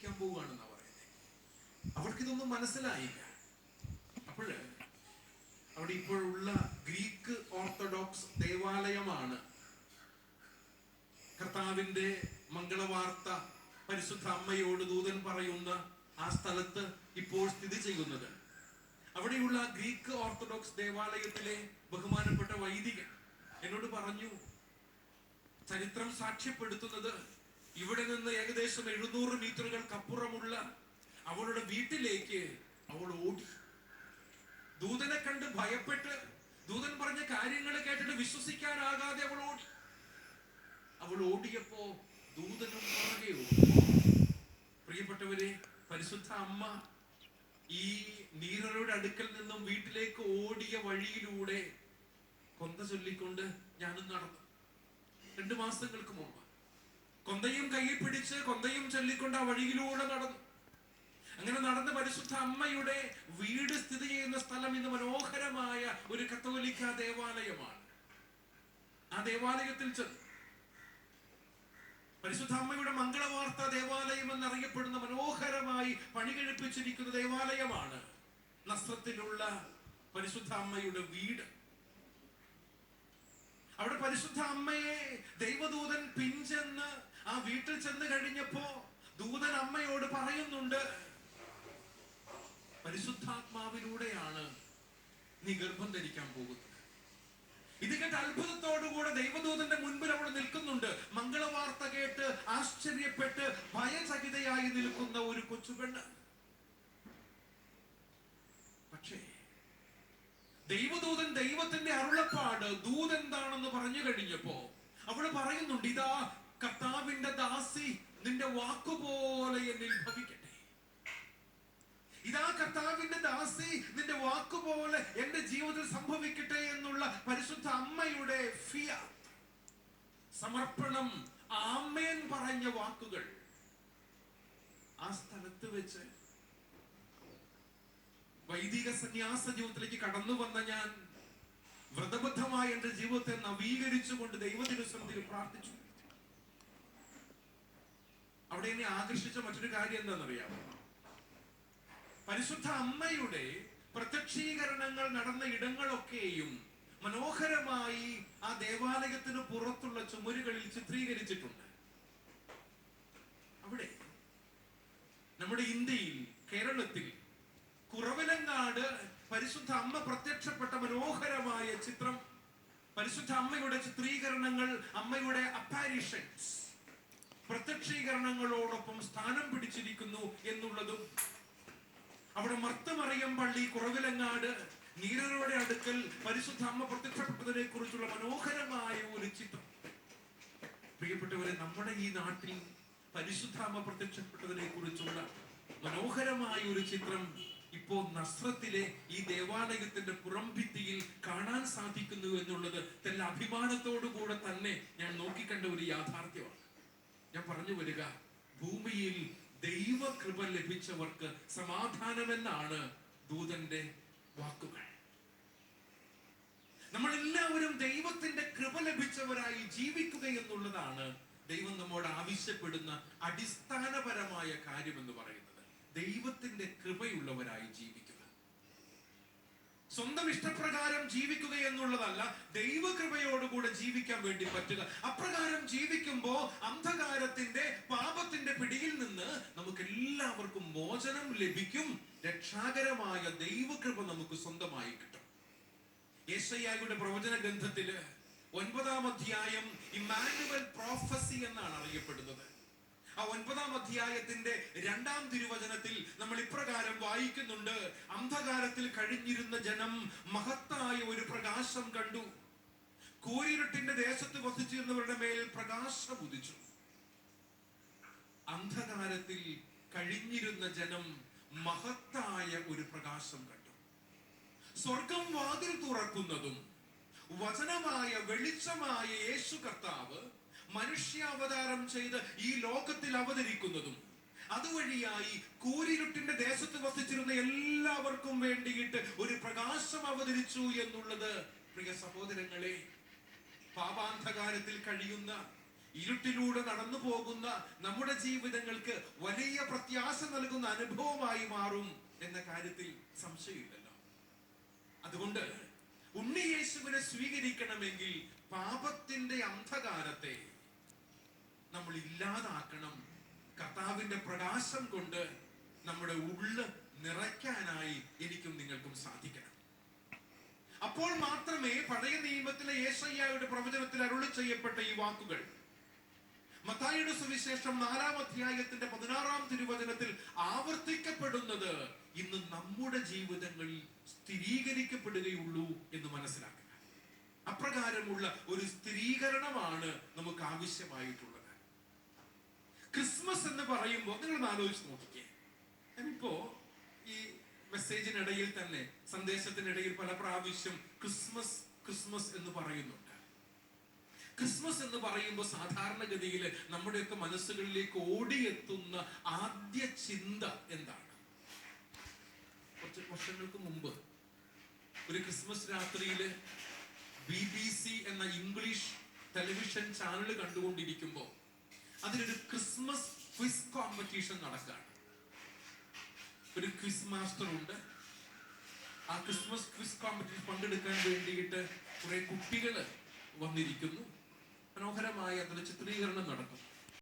കത്തോലിക്കാൻ പോവുകയാണെന്നാ പറയുന്നത്. അവർക്കിതൊന്നും മനസ്സിലായില്ല. അപ്പോഴ് അവിടെ ഇപ്പോഴുള്ള ഗ്രീക്ക് ഓർത്തഡോക്സ് ദേവാലയമാണ് കർത്താവിന്റെ മംഗളവാർത്ത പരിശുദ്ധ അമ്മയോട് ദൂതൻ പറയുന്ന ആ സ്ഥലത്ത് ഇപ്പോൾ സ്ഥിതി ചെയ്യുന്നത്. അവിടെയുള്ള ഗ്രീക്ക് ഓർത്തഡോക്സ് ദേവാലയത്തിലെ ബഹുമാനപ്പെട്ട വൈദികൻ എന്നോട് പറഞ്ഞു, ചരിത്രം സാക്ഷ്യപ്പെടുത്തുന്നത് ഇവിടെ നിന്ന് ഏകദേശം 700 മീറ്ററുകൾക്കപ്പുറമുള്ള അവളുടെ വീട്ടിലേക്ക് അവൾ ഓടി. ദൂതനെ കണ്ട് ഭയപ്പെട്ട്, ദൂതൻ പറഞ്ഞ കാര്യങ്ങൾ കേട്ടിട്ട് വിശ്വസിക്കാനാകാതെ അവൾ ഓടിയപ്പോ ദൂതനും പുറകെ ഓടി. പ്രിയപ്പെട്ടവരെ, പരിശുദ്ധ അമ്മ ഈ നീരരുടെ അടുക്കൽ നിന്നും വീട്ടിലേക്ക് ഓടിയ വഴിയിലൂടെ കൊന്ത ചൊല്ലിക്കൊണ്ട് ഞാനും നടന്നു. 2 മാസങ്ങൾക്ക് മുമ്പ് കൊന്തയും കയ്യിൽ പിടിച്ച് കൊന്തയും ചൊല്ലിക്കൊണ്ട് ആ വഴിയിലൂടെ നടന്നു. അങ്ങനെ നടന്ന് പരിശുദ്ധ അമ്മയുടെ വീട് സ്ഥിതി ചെയ്യുന്ന സ്ഥലം ഇന്ന് മനോഹരമായ ഒരു കത്തോലിക്ക ദേവാലയമാണ്. ആ ദേവാലയത്തിൽ ചെന്നു. പരിശുദ്ധ അമ്മയുടെ മംഗളവാർത്ത ദേവാലയം എന്നറിയപ്പെടുന്ന മനോഹരമായി പണി കഴിപ്പിച്ചിരിക്കുന്ന ദേവാലയമാണ് നസ്രത്തിലുള്ള പരിശുദ്ധ അമ്മയുടെ വീട്. അവിടെ പരിശുദ്ധ അമ്മയെ ദൈവദൂതൻ പിൻചെന്ന് ആ വീട്ടിൽ ചെന്ന് കഴിഞ്ഞപ്പോ ദൂതൻ അമ്മയോട് പറയുന്നുണ്ട്, പരിശുദ്ധാത്മാവിലൂടെയാണ് നീ ഗർഭം ധരിക്കാൻ പോകുന്നത്. ഇത് കേട്ട് അത്ഭുതത്തോടുകൂടെ ദൈവദൂതന്റെ മുൻപിൽ അവിടെ നിൽക്കുന്നുണ്ട്. മംഗളവാർത്ത കേട്ട് ആശ്ചര്യപ്പെട്ട് ഭയചകിതയായി നിൽക്കുന്ന ഒരു കൊച്ചുപെണ്ണ്. പക്ഷേ ദൈവദൂതൻ ദൈവത്തിന്റെ അരുളപ്പാട് ദൂതെന്താണെന്ന് പറഞ്ഞു കഴിഞ്ഞപ്പോ അവള് പറയുന്നുണ്ട്, ഇതാ കർത്താവിന്റെ ദാസി, നിന്റെ വാക്കുപോലെ എന്നിൽ ഭവിക്കട്ടെ. ഇതാ കർത്താവിന്റെ ദാസി, നിന്റെ വാക്കുപോലെ എന്റെ ജീവിതത്തിൽ സംഭവിക്കട്ടെ എന്നുള്ള പരിശുദ്ധ അമ്മയുടെ സമർപ്പണം, ആമേൻ പറഞ്ഞ വാക്കുകൾ ആ സ്ഥലത്ത് വെച്ച് വൈദിക സന്യാസ ജീവിതത്തിലേക്ക് കടന്നു വന്ന ഞാൻ വ്രതബദ്ധമായ എന്റെ ജീവിതത്തെ നവീകരിച്ചുകൊണ്ട് ദൈവത്തിനുസന്നിധിയിൽ പ്രാർത്ഥിച്ചു. അവിടെ എന്നെ ആകർഷിച്ച മറ്റൊരു കാര്യം എന്താണെന്നറിയാമോ? പരിശുദ്ധ അമ്മയുടെ പ്രത്യക്ഷീകരണങ്ങൾ നടന്ന ഇടങ്ങളൊക്കെയും മനോഹരമായി ആ ദേവാലയത്തിന് പുറത്തുള്ള ചുമരുകളിൽ ചിത്രീകരിച്ചിട്ടുണ്ട്. അവിടെ നമ്മുടെ ഇന്ത്യയിൽ, കേരളത്തിൽ കുറവിലങ്ങാട് പരിശുദ്ധ അമ്മ പ്രത്യക്ഷപ്പെട്ട മനോഹരമായ ചിത്രം, പരിശുദ്ധ അമ്മയുടെ ചിത്രീകരണങ്ങൾ, അമ്മയുടെ അപ്പാരിഷൻസ് പ്രത്യക്ഷീകരണങ്ങളോടൊപ്പം സ്ഥാനം പിടിച്ചിരിക്കുന്നു എന്നുള്ളതും, അവിടെ മർത്തമറിയം പള്ളി കുറവിലങ്ങാട് നീരരുടെ അടുക്കൽ പരിശുദ്ധ അമ്മ പ്രത്യക്ഷപ്പെട്ടതിനെ കുറിച്ചുള്ള മനോഹരമായ ഒരു ചിത്രം. പ്രിയപ്പെട്ടവരെ, നമ്മുടെ ഈ നാട്ടിൽ പരിശുദ്ധ അമ്മ പ്രത്യക്ഷപ്പെട്ടതിനെ കുറിച്ചുള്ള മനോഹരമായ ഒരു ചിത്രം ഇപ്പോ നസ്രത്തിലെ ഈ ദേവാലയത്തിന്റെ പുറംഭിത്തിയിൽ കാണാൻ സാധിക്കുന്നു എന്നുള്ളത് തെല്ല അഭിമാനത്തോടുകൂടെ തന്നെ ഞാൻ നോക്കിക്കണ്ട ഒരു യാഥാർത്ഥ്യമാണ്. ഞാൻ പറഞ്ഞു വരിക, ഭൂമിയിൽ ദൈവകൃപ ലഭിച്ചവർക്ക് സമാധാനമെന്നാണ് ദൂതന്റെ വാക്കുകൾ. നമ്മളെല്ലാവരും ദൈവത്തിന്റെ കൃപ ലഭിച്ചവരായി ജീവിക്കുക എന്നുള്ളതാണ് ദൈവം നമ്മോട് ആവശ്യപ്പെടുന്ന അടിസ്ഥാനപരമായ കാര്യം എന്ന് പറയുന്നത്. ദൈവത്തിന്റെ കൃപയുള്ളവരായി ജീവിക്കുക. സ്വന്തം ഇഷ്ടപ്രകാരം ജീവിക്കുക എന്നുള്ളതല്ല, ദൈവകൃപയോടുകൂടെ ജീവിക്കാൻ വേണ്ടി പറ്റുക. അപ്രകാരം ജീവിക്കുമ്പോ അന്ധകാരത്തിന്റെ, പാപത്തിന്റെ പിടിയിൽ നിന്ന് നമുക്ക് എല്ലാവർക്കും മോചനം ലഭിക്കും. രക്ഷാകരമായ ദൈവകൃപ നമുക്ക് സ്വന്തമായി കിട്ടും. യെശയ്യായുടെ പ്രവചന ഗ്രന്ഥത്തില് 9-ാം അധ്യായം ഇമ്മാനുവൽ പ്രോഫസി എന്നാണ് അറിയപ്പെടുന്നത്. ആ 9-ാം അധ്യായത്തിന്റെ 2-ാം തിരുവചനത്തിൽ നമ്മൾ ഇപ്രകാരം വായിക്കുന്നുണ്ട്, അന്ധകാരത്തിൽ കഴിഞ്ഞിരുന്ന ജനം മഹത്തായ ഒരു പ്രകാശം കണ്ടു. കൂരിരുട്ടിന്റെ ദേശത്ത് വസിച്ചിരുന്നവരുടെ മേൽ പ്രകാശം ഉദിച്ചു. അന്ധകാരത്തിൽ കഴിഞ്ഞിരുന്ന ജനം മഹത്തായ ഒരു പ്രകാശം കണ്ടു. സ്വർഗം വാതിൽ തുറക്കുന്നതും വചനമായ വെളിച്ചമായ യേശു കർത്താവ് മനുഷ്യാവതാരം ചെയ്ത് ഈ ലോകത്തിൽ അവതരിക്കുന്നതും, അതുവഴിയായി കൂരിരുട്ടിന്റെ ദേശത്ത് വസിച്ചിരുന്ന എല്ലാവർക്കും വേണ്ടിയിട്ട് ഒരു പ്രകാശം അവതരിച്ചു എന്നുള്ളത്, പ്രിയ സഹോദരങ്ങളെ, പാപാന്ധകാരത്തിൽ കഴിയുന്ന ഇരുട്ടിലൂടെ നടന്നു പോകുന്ന നമ്മുടെ ജീവിതങ്ങൾക്ക് വലിയ പ്രത്യാശ നൽകുന്ന അനുഭവമായി മാറും എന്ന കാര്യത്തിൽ സംശയമില്ലല്ലോ. അതുകൊണ്ട് ഉണ്ണി യേശുവിനെ സ്വീകരിക്കണമെങ്കിൽ പാപത്തിന്റെ അന്ധകാരത്തെ നമ്മൾ ഇല്ലാതാക്കണം. കർത്താവിന്റെ പ്രകാശം കൊണ്ട് നമ്മുടെ ഉള്ള് നിറയ്ക്കാനായി എനിക്കും നിങ്ങൾക്കും സാധിക്കണം. അപ്പോൾ മാത്രമേ പഴയ നിയമത്തിലെ യേശയ്യായുടെ പ്രവചനത്തിൽ അരുളി ചെയ്യപ്പെട്ട ഈ വാക്കുകൾ മത്തായിയുടെ സുവിശേഷം 4-ാം അധ്യായത്തിന്റെ 16-ാം തിരുവചനത്തിൽ ആവർത്തിക്കപ്പെടുന്നത് ഇന്ന് നമ്മുടെ ജീവിതങ്ങളിൽ സ്ഥിരീകരിക്കപ്പെടുകയുള്ളൂ എന്ന് മനസ്സിലാക്കുക. അപ്രകാരമുള്ള ഒരു സ്ഥിരീകരണമാണ് നമുക്ക് ആവശ്യമായിട്ടുള്ളത്. ക്രിസ്മസ് എന്ന് പറയുമ്പോൾ നിങ്ങൾ ആലോചിച്ച് നോക്കിക്കേ. ഞാനിപ്പോ ഈ മെസ്സേജിനിടയിൽ തന്നെ, സന്ദേശത്തിനിടയിൽ പല പ്രാവശ്യം ക്രിസ്മസ് ക്രിസ്മസ് എന്ന് പറയുന്നുണ്ട്. ക്രിസ്മസ് എന്ന് പറയുമ്പോൾ സാധാരണഗതിയിൽ നമ്മുടെയൊക്കെ മനസ്സുകളിലേക്ക് ഓടിയെത്തുന്ന ആദ്യ ചിന്ത എന്താണ്? കുറച്ച് വർഷങ്ങൾക്ക് മുമ്പ് ഒരു ക്രിസ്മസ് രാത്രിയില് BBC എന്ന ഇംഗ്ലീഷ് ടെലിവിഷൻ ചാനൽ കണ്ടുകൊണ്ടിരിക്കുമ്പോൾ അതിലൊരു ക്രിസ്മസ് ക്വിസ് കോമ്പറ്റീഷൻ നടക്കുകയാണ്. ഒരു ക്വിസ് മാസ്റ്റർ ഉണ്ട്. ആ ക്രിസ്മസ് ക്വിസ് കോമ്പറ്റീഷൻ പങ്കെടുക്കാൻ വേണ്ടിയിട്ട് കുറെ കുട്ടികൾ വന്നിരിക്കുന്നു. മനോഹരമായ അതിന്റെ ചിത്രീകരണം നടക്കും.